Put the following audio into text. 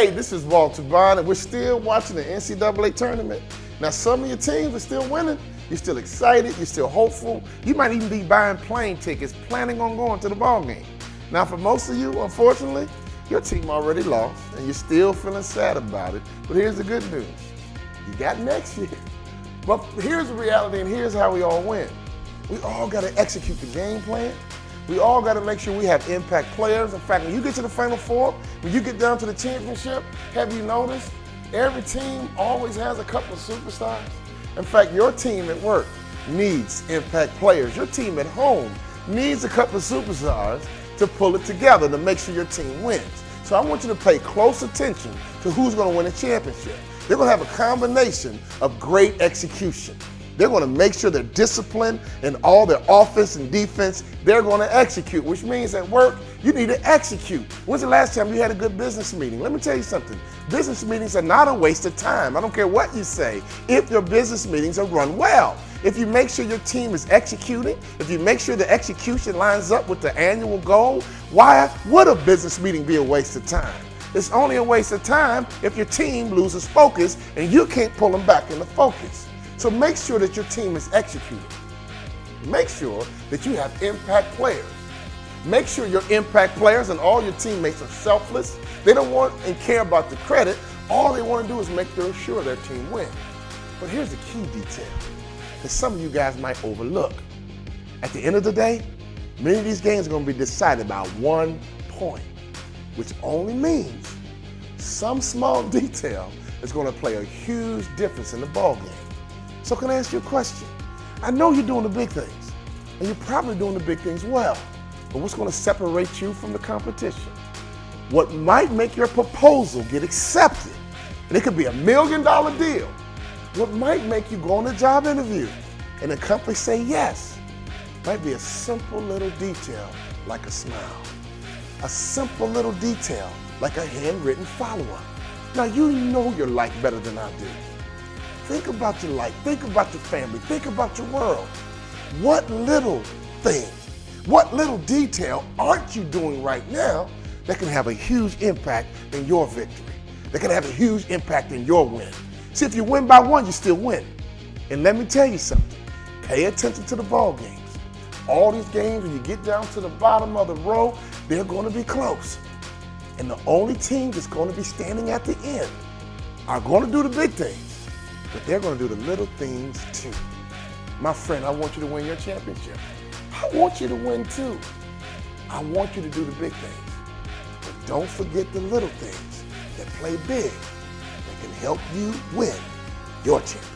Hey, this is Walter Bond, and we're still watching the NCAA tournament. Now, some of your teams are still winning. You're still excited. You're still hopeful. You might even be buying plane tickets, planning on going to the ball game. Now, for most of you, unfortunately, your team already lost, and you're still feeling sad about it. But here's the good news. You got next year. But here's the reality, and here's how we all win. We all got to execute the game plan. We all got to make sure we have impact players. In fact, when you get to the Final Four, when you get down to the championship, have you noticed every team always has a couple of superstars? In fact, your team at work needs impact players. Your team at home needs a couple of superstars to pull it together to make sure your team wins. So I want you to pay close attention to who's going to win a championship. They're going to have a combination of great execution. They're going to make sure they're disciplined in all their offense and defense. They're going to execute, which means at work, you need to execute. When's the last time you had a good business meeting? Let me tell you something. Business meetings are not a waste of time. I don't care what you say, if your business meetings are run well. If you make sure your team is executing, if you make sure the execution lines up with the annual goal, why would a business meeting be a waste of time? It's only a waste of time if your team loses focus and you can't pull them back into focus. So make sure that your team is executing. Make sure that you have impact players. Make sure your impact players and all your teammates are selfless. They don't want and care about the credit. All they want to do is make sure their team wins. But here's the key detail that some of you guys might overlook. At the end of the day, many of these games are going to be decided by 1 point, which only means some small detail is going to play a huge difference in the ball game. So can I ask you a question? I know you're doing the big things, and you're probably doing the big things well, but what's going to separate you from the competition? What might make your proposal get accepted, and it could be $1 million deal, what might make you go on a job interview and the company say yes, might be a simple little detail like a smile, a simple little detail like a handwritten follow-up. Now you know your life better than I do. Think about your life, think about your family, think about your world. What little thing, what little detail aren't you doing right now that can have a huge impact in your victory, that can have a huge impact in your win? See, if you win by 1, you still win. And let me tell you something, pay attention to the ball games. All these games, when you get down to the bottom of the row, they're going to be close. And the only team that's going to be standing at the end are going to do the big things, but they're going to do the little things too. My friend, I want you to win your championship. I want you to win too. I want you to do the big things. But don't forget the little things that play big that can help you win your championship.